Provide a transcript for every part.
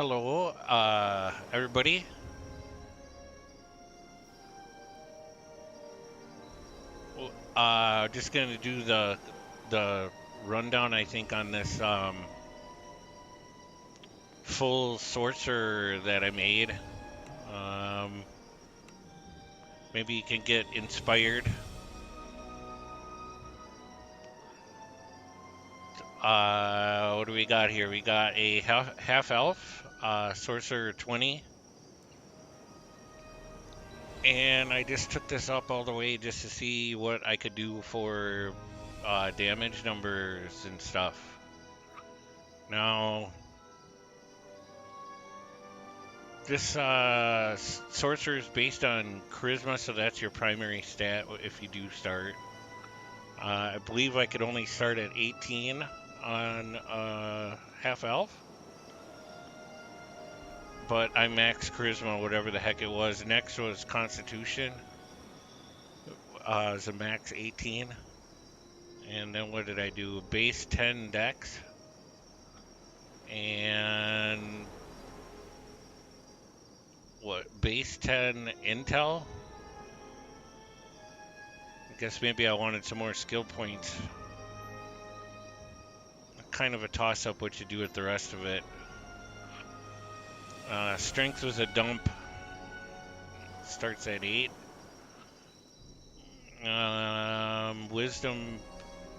Hello, everybody. Just gonna do the rundown, I think, on this full sorcerer that I made. Um, Maybe you can get inspired. What do we got here? We got a half elf, sorcerer 20, and I just took this up all the way just to see what I could do for damage numbers and stuff. Now, this sorcerer is based on charisma, so that's your primary stat if you do start. I believe I could only start at 18 on half elf, but I maxed charisma, whatever the heck it was. Next was constitution, is a max 18, and then what did I do? Base 10 dex, and what? Base 10 intel. Guess maybe I wanted some more skill points. Kind of a toss-up what you do with the rest of it. Strength was a dump. Starts at 8. Wisdom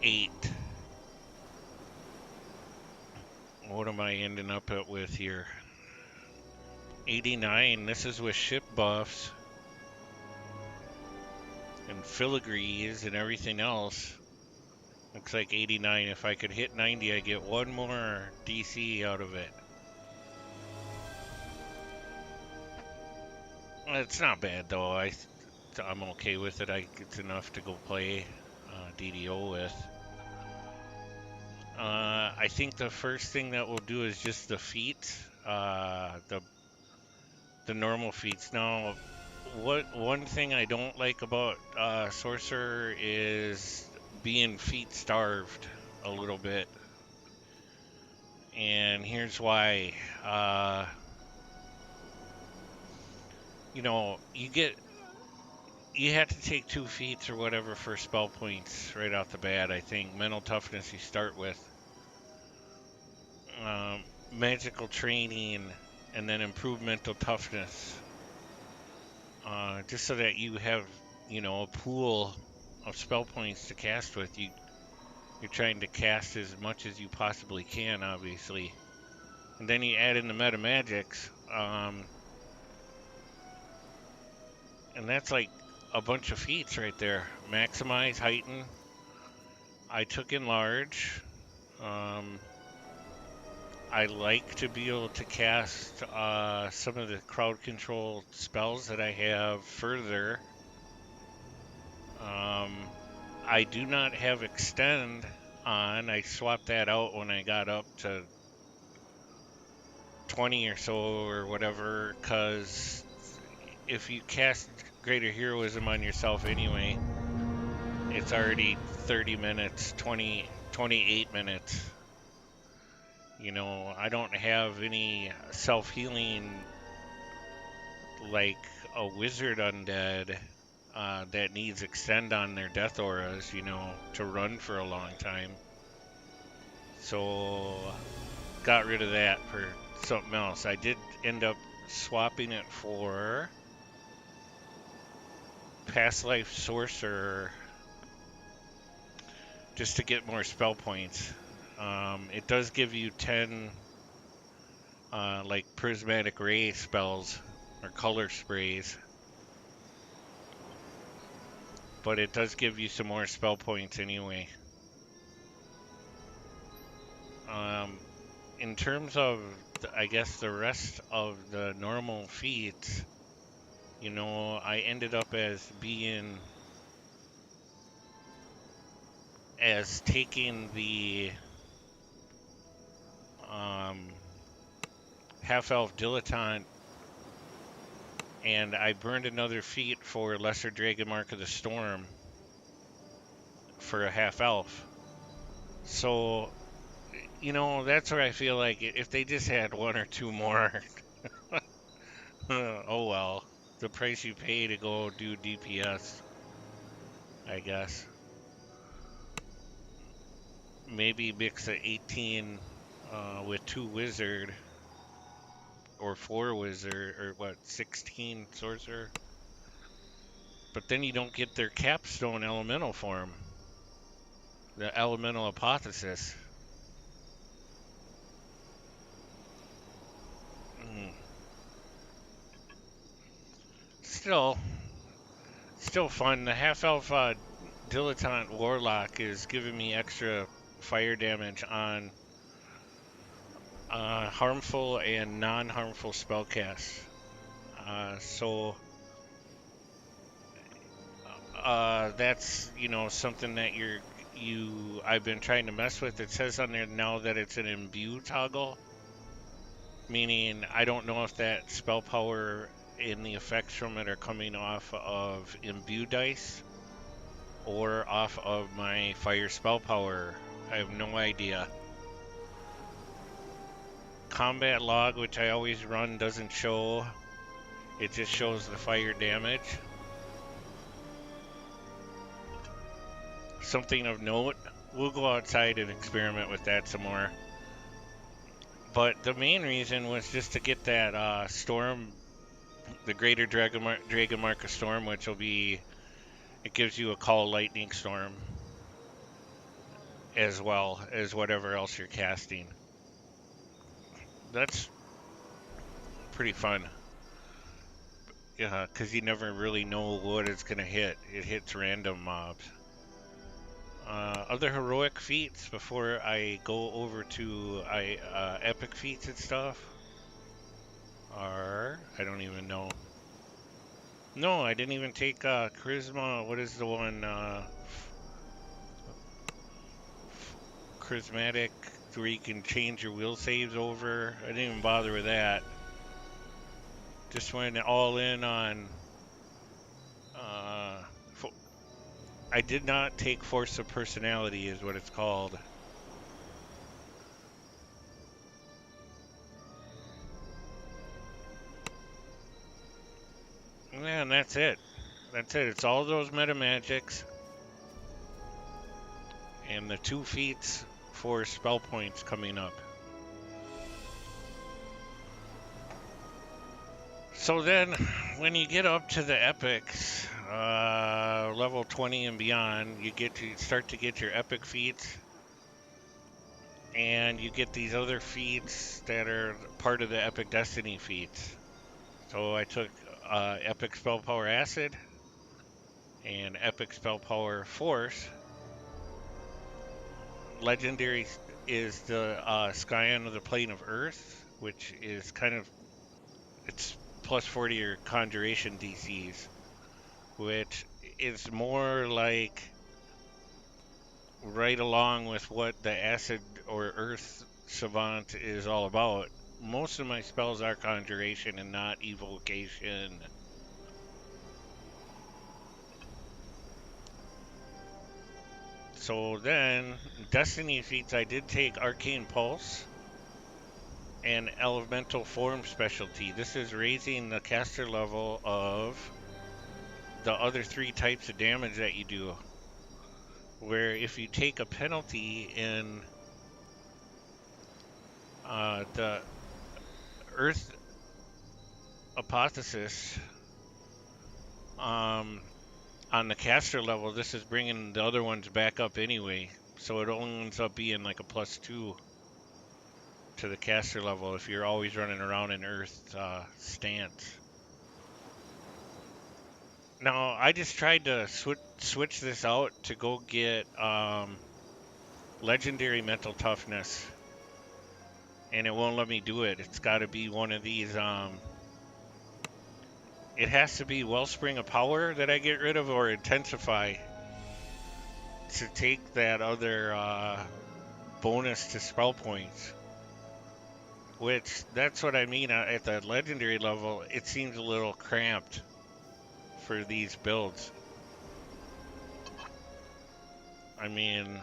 8. What am I ending up with here? 89. This is with ship buffs and filigrees and everything else. Looks like 89. If I could hit 90, I get one more DC out of it. It's not bad though. I'm okay with it. It's enough to go play DDO with. I think the first thing that we'll do is just the feats, the normal feats. Now, one thing I don't like about Sorcerer is being feat starved a little bit, and here's why. You have to take 2 feats or whatever for spell points right off the bat. I think mental toughness you start with. Magical training, and then improved mental toughness. Just so that you have, a pool of spell points to cast with. You're trying to cast as much as you possibly can, obviously. And then you add in the meta magics. And that's like a bunch of feats right there. Maximize, heighten. I took enlarge. I like to be able to cast some of the crowd control spells that I have further. I do not have extend on. I swapped that out when I got up to 20 or so or whatever, because if you cast greater heroism on yourself anyway, it's already 30 minutes, 28 minutes. I don't have any self-healing like a wizard undead that needs extend on their death auras, to run for a long time. So, got rid of that for something else. I did end up swapping it for Past Life Sorcerer just to get more spell points. It does give you 10 like prismatic ray spells or color sprays, but it does give you some more spell points anyway. In terms of, I guess, the rest of the normal feats, I ended up as taking the half-elf dilettante, and I burned another feat for Lesser Dragon Mark of the Storm for a half-elf. So You know, that's where I feel like if they just had one or two more, oh well. The price you pay to go do DPS, I guess. Maybe mix a 18 with two wizard or four wizard or what, 16 sorcerer. But then you don't get their capstone elemental form, the elemental hypothesis. Mm. Still, still fun. The half elf dilettante warlock is giving me extra fire damage on harmful and non-harmful spellcasts. So that's something that I've been trying to mess with. It says on there now that it's an imbue toggle, meaning I don't know if that spell power and the effects from it are coming off of imbue dice or off of my fire spell power. I have no idea. Combat log, which I always run, doesn't show. It just shows the fire damage. Something of note, we'll go outside and experiment with that some more. But the main reason was just to get that storm, the greater Dragon Mark of Storm, which will be, it gives you a call lightning storm as well as whatever else you're casting. That's pretty fun. Yeah, because you never really know what it's going to hit. It hits random mobs. Other heroic feats before I go over to epic feats and stuff are, I don't even know. No, I didn't even take charisma. What is the one? Charismatic, where you can change your will saves over. I didn't even bother with that. Just went all in on. I did not take force of personality, is what it's called. Yeah, and that's it. That's it. It's all those meta magics and the 2 feats for spell points coming up. So then, when you get up to the epics, level 20 and beyond, you start to get your epic feats, and you get these other feats that are part of the epic destiny feats. So I took epic spell power acid and epic spell power force. Legendary is the Scion of the Plane of Earth, which is it's plus 40 your conjuration DCs, which is more like right along with what the acid or earth savant is all about. Most of my spells are conjuration and not evocation. So then, Destiny feats, I did take Arcane Pulse and Elemental Form specialty. This is raising the caster level of the other 3 types of damage that you do. Where if you take a penalty in the Earth Hypothesis on the caster level, this is bringing the other ones back up anyway. So it only ends up being like a +2 to the caster level if you're always running around in Earth stance. Now, I just tried to switch this out to go get legendary mental toughness, and it won't let me do it. It's got to be one of these. It has to be Wellspring of Power that I get rid of, or Intensify, to take that other bonus to spell points. Which, that's what I mean, at the legendary level, it seems a little cramped for these builds. I mean,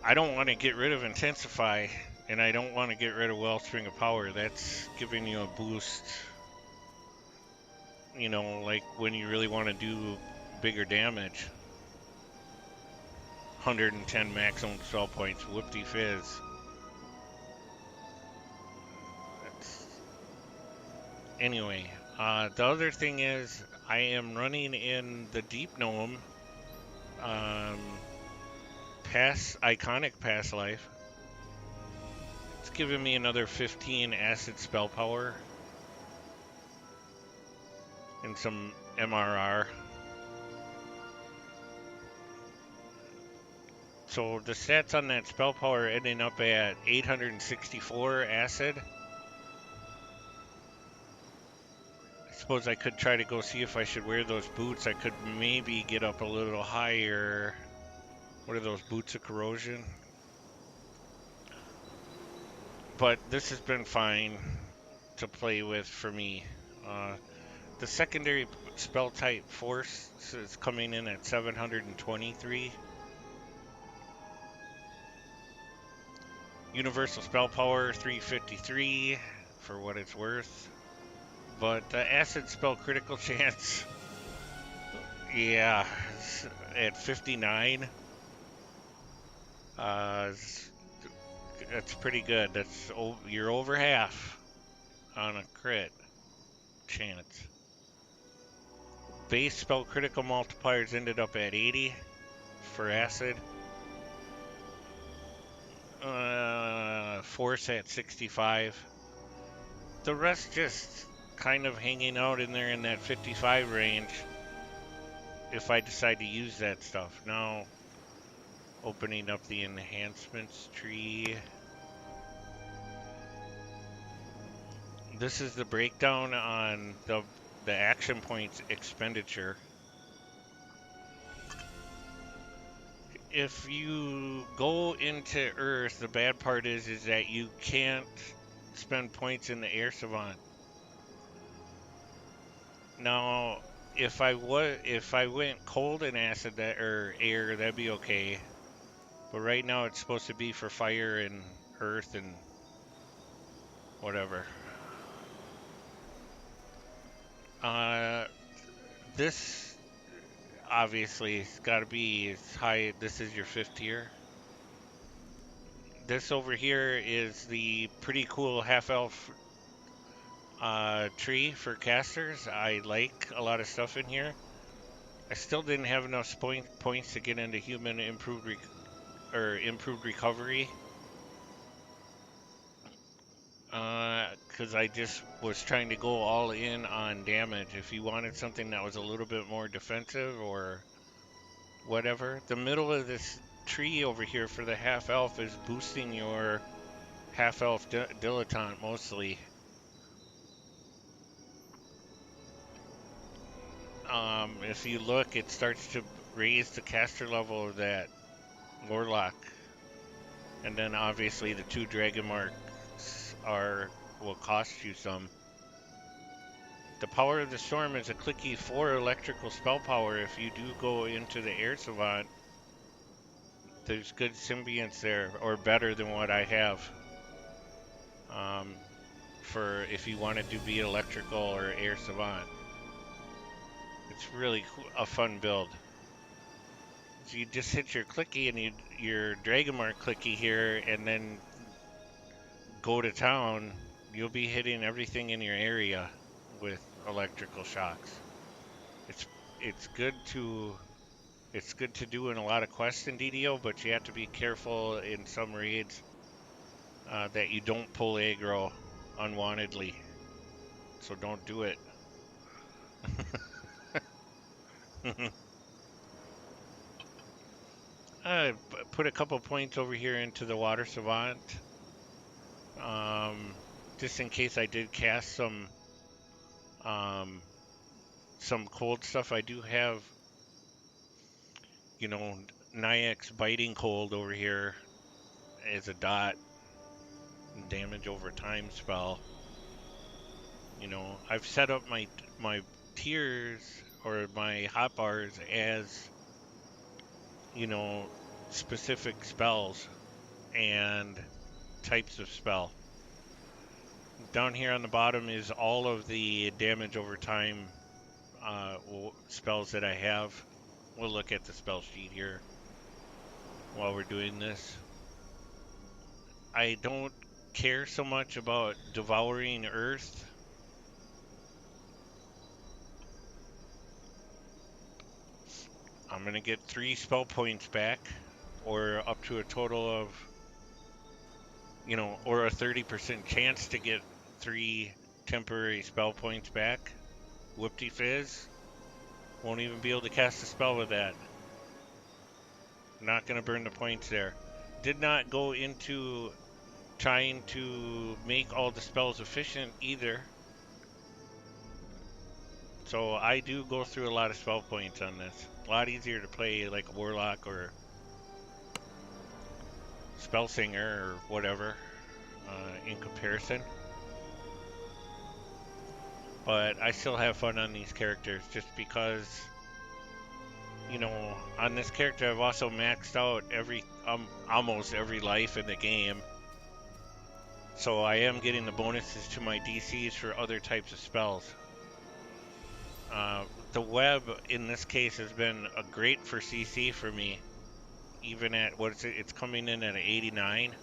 I don't want to get rid of Intensify, and I don't want to get rid of Wellspring of Power. That's giving you a boost, you know, like when you really want to do bigger damage. 110 maximum spell points, whoop-de-fizz. Anyway, the other thing is I am running in the Deep Gnome, um, iconic past life. It's giving me another 15 acid spell power and some MRR. So the stats on that spell power ending up at 864 acid. I suppose I could try to go see if I should wear those boots. I could maybe get up a little higher. What are those, boots of corrosion? But this has been fine to play with for me. The secondary spell type force is coming in at 723. Universal spell power 353 for what it's worth. But acid spell critical chance, yeah, at 59. That's pretty good. You're over half on a crit chance. Base spell critical multipliers ended up at 80 for acid. Force at 65. The rest just kind of hanging out in there in that 55 range if I decide to use that stuff. Now, opening up the enhancements tree. This is the breakdown on the action points expenditure. If you go into Earth, the bad part is that you can't spend points in the Air Savant. Now, if I went cold and acid or air, that'd be okay. But right now it's supposed to be for fire and earth and whatever. This obviously it's got to be as high. This is your 5th tier. This over here is the pretty cool half-elf tree for casters. I like a lot of stuff in here. I still didn't have enough points to get into human improved recovery. Because I just was trying to go all in on damage. If you wanted something that was a little bit more defensive or whatever, the middle of this tree over here for the half-elf is boosting your half-elf dilettante mostly. If you look, it starts to raise the caster level of that warlock. And then obviously the 2 dragon marks will cost you some. The power of the storm is a clicky 4 electrical spell power. If you do go into the Air Savant, there's good symbionts there, or better than what I have. For if you wanted to be electrical or Air Savant. It's really a fun build. So you just hit your clicky and your Dragon Mark clicky here, and then go to town. You'll be hitting everything in your area with electrical shocks. It's good to do in a lot of quests in DDO, but you have to be careful in some raids that you don't pull aggro unwantedly. So don't do it. I put a couple points over here into the Water Savant, just in case I did cast some cold stuff. I do have, you know, Nyax Biting Cold over here as a dot, damage over time spell. You know, I've set up my tiers or my hotbars as, you know, specific spells and types of spell. Down here on the bottom is all of the damage over time spells that I have. We'll look at the spell sheet here while we're doing this. I don't care so much about devouring earth. I'm going to get 3 spell points back, or up to a total of, you know, or a 30% chance to get 3 temporary spell points back. Whoopty fizz. Won't even be able to cast a spell with that. Not going to burn the points there. Did not go into trying to make all the spells efficient either. So I do go through a lot of spell points on this. A lot easier to play like a warlock or spell singer or whatever in comparison. But I still have fun on these characters just because, you know, on this character I've also maxed out almost every life in the game. So I am getting the bonuses to my DCs for other types of spells. The web in this case has been great for CC for me. Even at, what is it? It's coming in at an 89.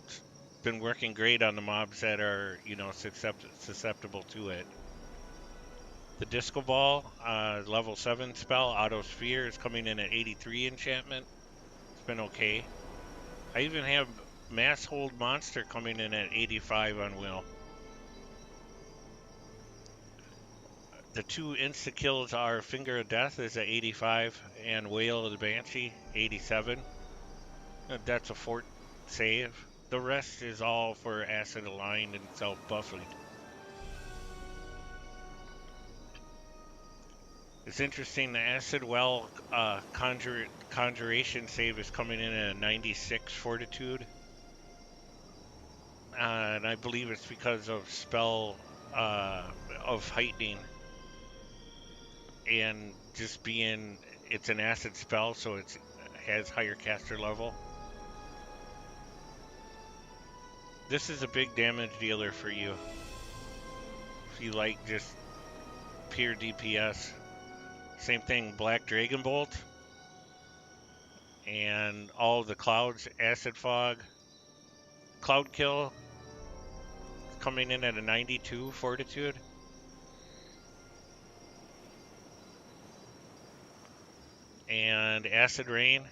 It's been working great on the mobs that are, you know, susceptible to it. The Disco Ball, level 7 spell, Auto Sphere, is coming in at 83 enchantment. It's been okay. I even have Mass Hold Monster coming in at 85 on Will. The 2 insta-kills are Finger of Death is at 85 and Wail of the Banshee, 87. That's a fort save. The rest is all for acid aligned and self-buffing. It's interesting, the Acid Well Conjuration save is coming in at a 96 Fortitude. And I believe it's because of spell of heightening. And just being, it's an acid spell, so it has higher caster level. This is a big damage dealer for you. If you like just pure DPS. Same thing, Black Dragon Bolt. And all the clouds, Acid Fog. Cloud Kill coming in at a 92 Fortitude. And Acid Rain,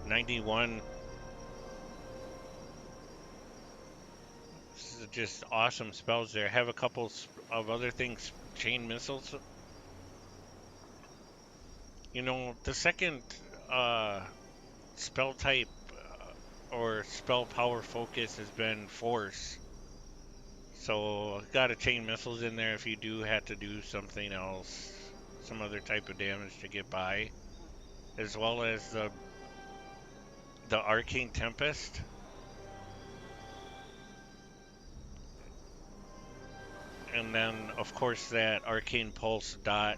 91. This is just awesome spells there. Have a couple of other things, Chain Missiles. You know, the second spell type or spell power focus has been Force. So got a Chain Missiles in there if you do have to do something else. Some other type of damage to get by, as well as the Arcane Tempest. And then, of course, that Arcane Pulse dot.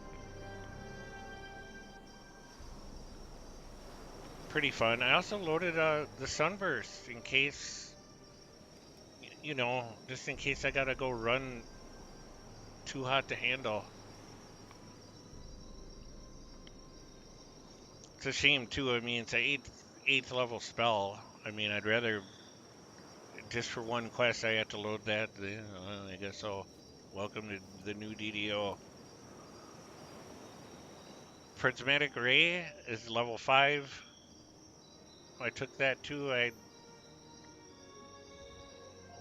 Pretty fun. I also loaded the Sunburst in case, you know, just in case I gotta go run too hot to handle. It's a shame too. I mean, it's a 8th level spell. I mean, I'd rather just for one quest I have to load that. I guess so. Welcome to the new DDO. Prismatic Ray is level 5. I took that too.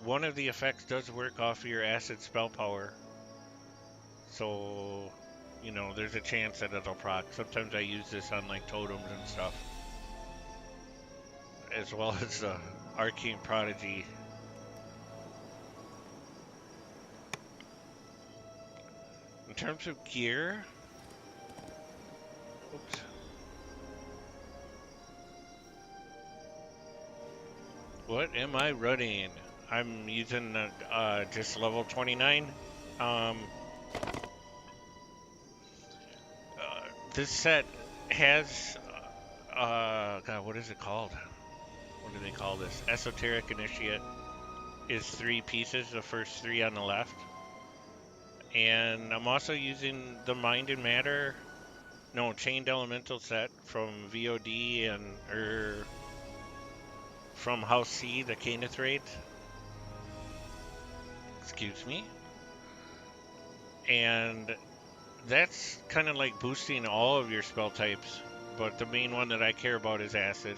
One of the effects does work off of your acid spell power. So, you know, there's a chance that it'll proc. Sometimes I use this on like totems and stuff. As well as the Arcane Prodigy. In terms of gear, oops. What am I running? I'm using just level 29. This set has, God, what is it called? What do they call this? Esoteric Initiate is 3 pieces, the first 3 on the left. And I'm also using the Mind and Matter, no, Chained Elemental set from VOD or from House C, the Caneth raid. Excuse me. And that's kind of like boosting all of your spell types, but the main one that I care about is Acid.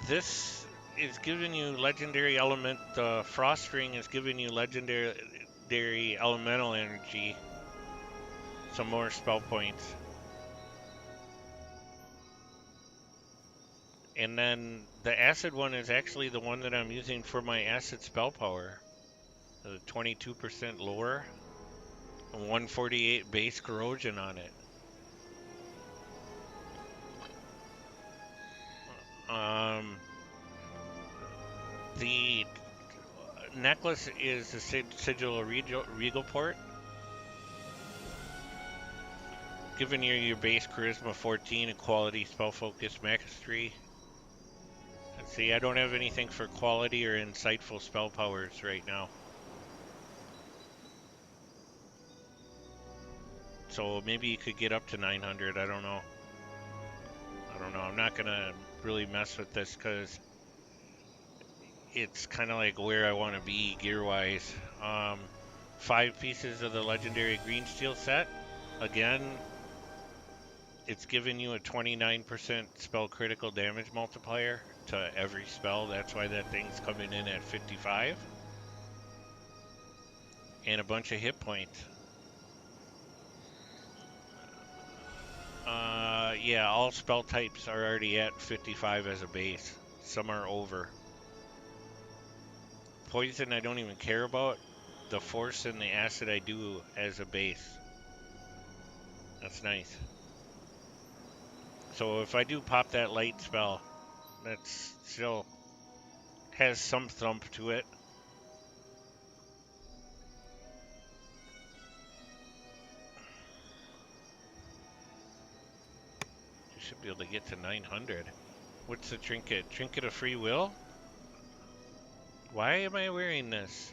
This is giving you legendary element. The Frost Ring is giving you legendary elemental energy, some more spell points. And then the Acid one is actually the one that I'm using for my Acid spell power. 22% lower, and 148 base corrosion on it. The necklace is the Sigil of Regal Port, giving you your base Charisma 14 and Quality, Spell Focus, Mastery. And see, I don't have anything for Quality or Insightful spell powers right now. So maybe you could get up to 900, I don't know. I'm not gonna really mess with this because it's kind of like where I want to be gear-wise. 5 pieces of the legendary green steel set. Again, it's giving you a 29% spell critical damage multiplier to every spell. That's why that thing's coming in at 55. And a bunch of hit points. Yeah, all spell types are already at 55 as a base. Some are over. Poison I don't even care about. The Force and the Acid I do as a base. That's nice. So if I do pop that light spell, that's still has some thump to it. You should be able to get to 900. What's the trinket? Trinket of Free Will? Why am I wearing this?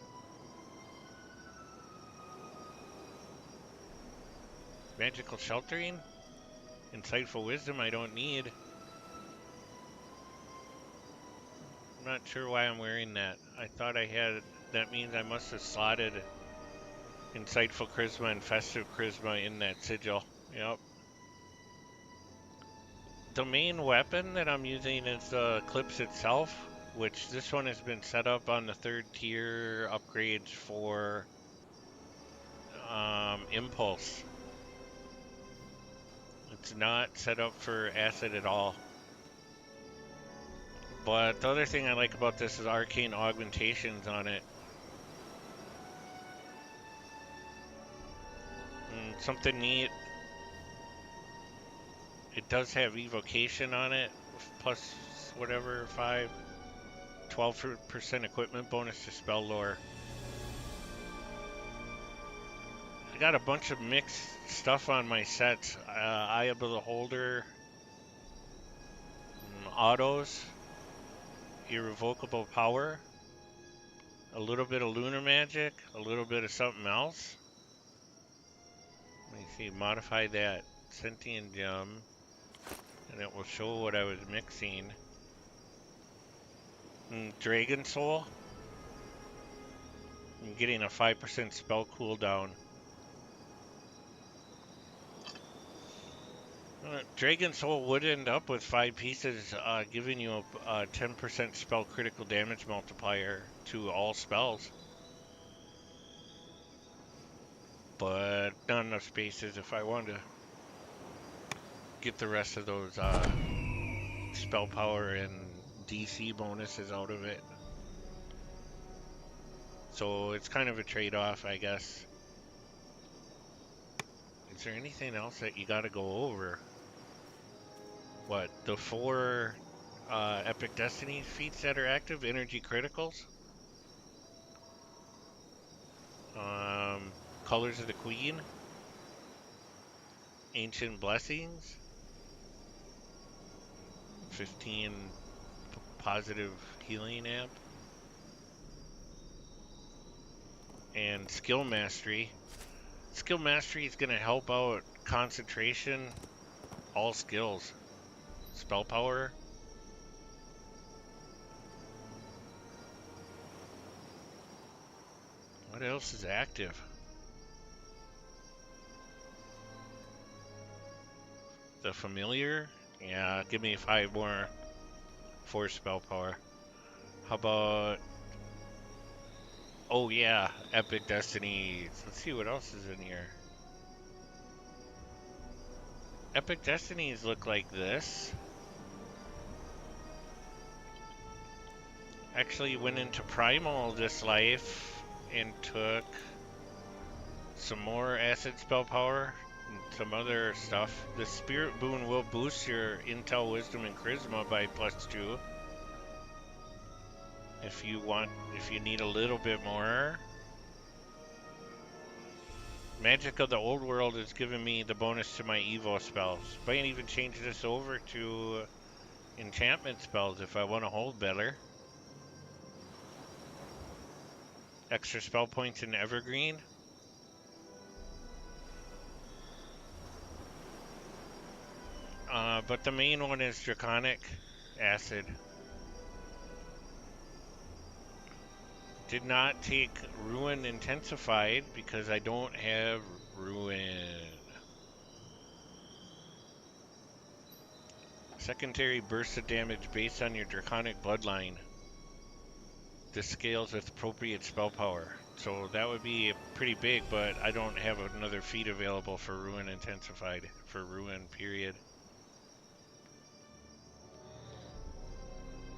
Magical Sheltering? Insightful Wisdom I don't need. I'm not sure why I'm wearing that. I thought I had... That means I must have slotted Insightful Charisma and Festive Charisma in that sigil. Yep. The main weapon that I'm using is the Eclipse itself, which this one has been set up on the 3rd tier upgrades for Impulse. It's not set up for Acid at all. But the other thing I like about this is arcane augmentations on it. Something neat. It does have evocation on it, plus whatever, 12% equipment bonus to spell lore. I got a bunch of mixed stuff on my sets. Eye of the Beholder, autos, irrevocable power, a little bit of lunar magic, a little bit of something else. Let me see, modify that sentient gem, and it will show what I was mixing. Dragon Soul. I'm getting a 5% spell cooldown. Dragon Soul would end up with 5 pieces, giving you a 10% spell critical damage multiplier to all spells. But not enough spaces if I want to get the rest of those spell power and DC bonuses out of it. So it's kind of a trade-off, I guess. Is there anything else that you got to go over? What, the 4 Epic Destiny feats that are active? Energy Criticals? Colors of the Queen? Ancient Blessings, 15 positive healing amp, and Skill Mastery. Skill Mastery is going to help out concentration, all skills, spell power. What else is active? The Familiar? Yeah, give me 5 more force spell power. How about... Oh yeah, Epic Destinies. Let's see what else is in here. Epic Destinies look like this. Actually went into Primal this life and took some more acid spell power and some other stuff. The Spirit Boon will boost your Intel, Wisdom, and Charisma by +2. If you need a little bit more. Magic of the Old World is giving me the bonus to my Evo spells. Might even change this over to enchantment spells if I want to hold better. Extra spell points in Evergreen. But the main one is Draconic Acid. Did not take Ruin Intensified because I don't have Ruin. Secondary burst of damage based on your Draconic bloodline. This scales with appropriate spell power. So that would be pretty big, but I don't have another feat available for Ruin Intensified, for Ruin, period.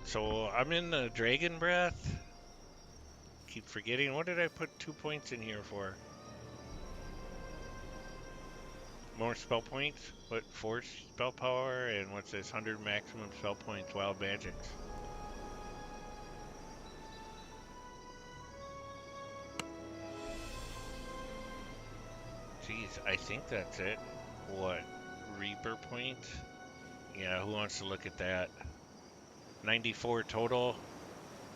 So I'm in the Dragon Breath. Keep forgetting, what did I put 2 points in here for? More spell points? What, force spell power? And what's this, 100 maximum spell points, wild magics. Jeez, I think that's it. What, Reaper points? Yeah, who wants to look at that? 94 total.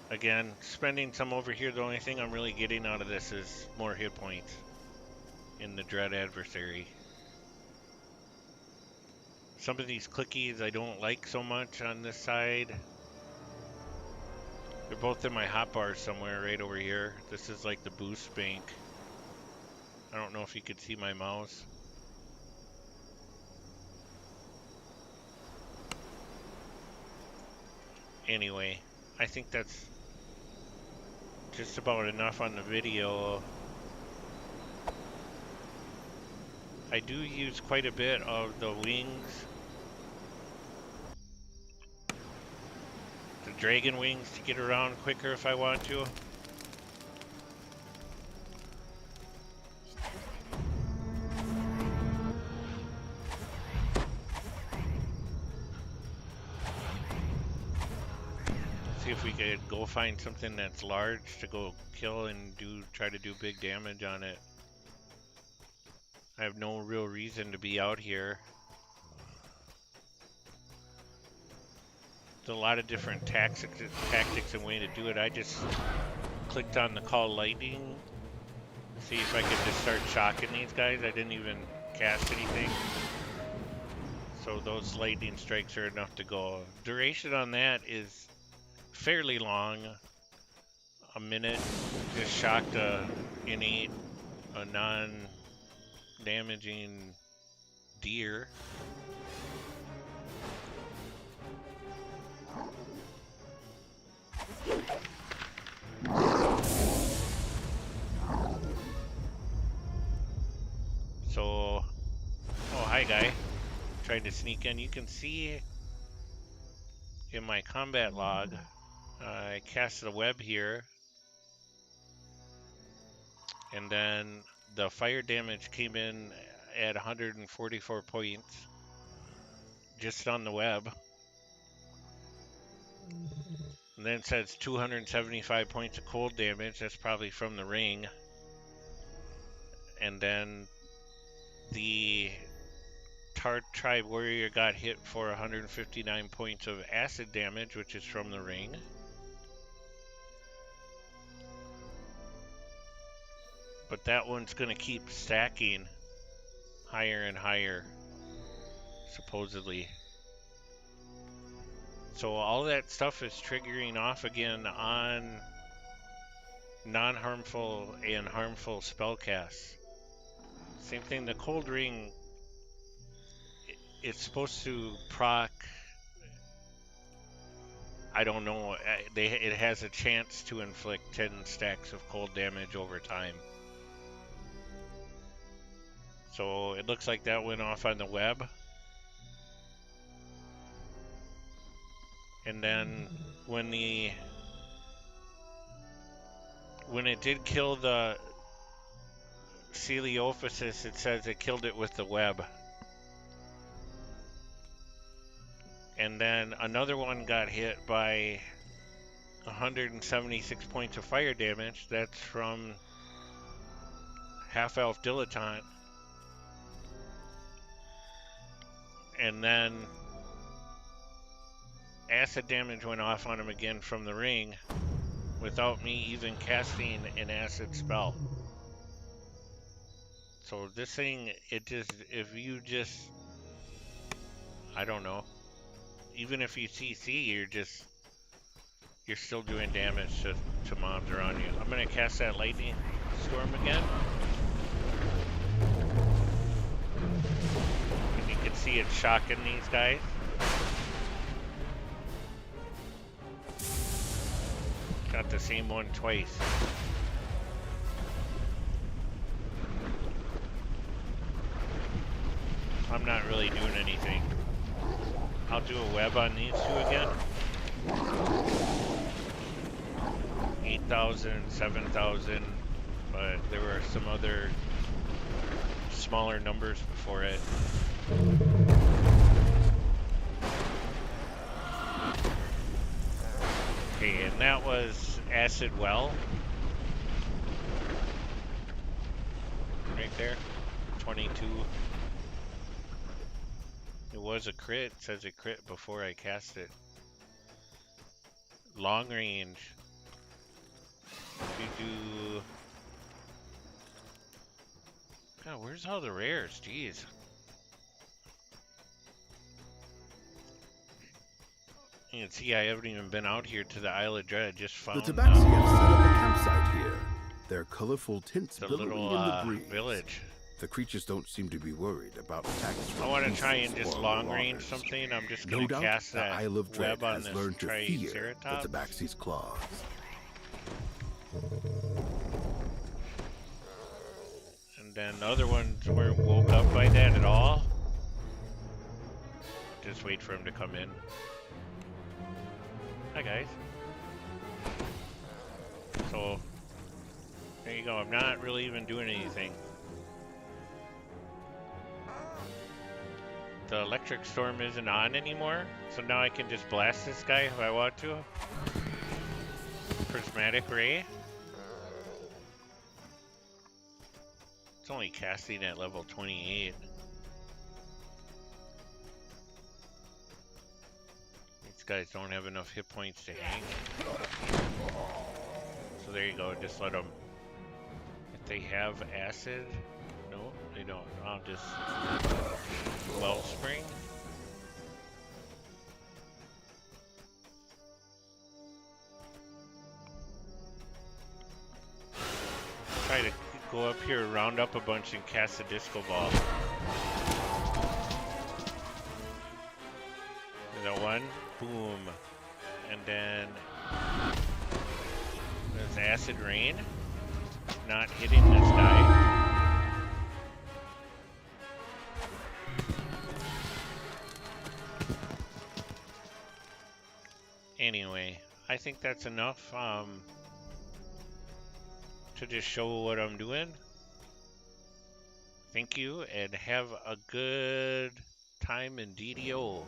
Again, spending some over here. The only thing I'm really getting out of this is more hit points in the Dread Adversary. Some of these clickies I don't like so much on this side. They're both in my hotbars somewhere right over here. This is like the boost bank. I don't know if you could see my mouse. Anyway, I think that's just about enough on the video. I do use quite a bit of the wings. The dragon wings to get around quicker if I want to. See if we could go find something that's large to go kill and try to do big damage on it. I have no real reason to be out here. There's a lot of different tactics and way to do it. I just clicked on the call lightning. See if I could just start shocking these guys. I didn't even cast anything. So those lightning strikes are enough to go. Duration on that is fairly long. A minute. Just shocked a non-damaging deer. So, oh hi guy. Trying to sneak in. You can see in my combat log, I casted a web here. And then the fire damage came in at 144 points just on the web. And then it says 275 points of cold damage. That's probably from the ring. And then the Tribe Warrior got hit for 159 points of acid damage, which is from the ring. But that one's going to keep stacking higher and higher, supposedly. So all that stuff is triggering off again on non-harmful and harmful spellcasts. Same thing, the Cold Ring, it's supposed to proc, I don't know, it has a chance to inflict 10 stacks of cold damage over time. So it looks like that went off on the web. And then when it did kill the Coleophysis, it says it killed it with the web. And then another one got hit by 176 points of fire damage. That's from Half-Elf Dilettante. And then acid damage went off on him again from the ring without me even casting an acid spell. So this thing, if you just, I don't know, even if you CC, you're still doing damage to mobs around you. I'm gonna cast that lightning storm again. And you can see it shocking these guys. Got the same one twice. I'm not really doing anything. I'll do a web on these two again. 8,000, 7,000, but there were some other smaller numbers before it. Okay, and that was Acid Well. Right there, 22. It was a crit, it says it crit before I cast it. Long range. If you do... God, where's all the rares? Jeez. You can see I haven't even been out here to the Isle of Dread. I just found the Tabaxi have set up a campsite here. Their colorful tints billowing in the breeze. Village. The creatures don't seem to be worried about attacks from I want to try and just long range something. I'm just going to cast that Isle of Dread web on has this learned to fear Triceratops. the Tabaxi's claws. And then the other ones weren't woke up by that at all. Just wait for him to come in. Hi guys. So, there you go. I'm not really even doing anything. The electric storm isn't on anymore, so now I can just blast this guy if I want to. Prismatic Ray. It's only casting at level 28. These guys don't have enough hit points to hang. So there you go, just let them. If they have acid, no, they don't. I'll just Wellspring. Try to go up here, round up a bunch, and cast a disco ball. The one, boom, and then there's acid rain, not hitting this guy. Anyway, I think that's enough to just show what I'm doing. Thank you, and have a good time in DDO.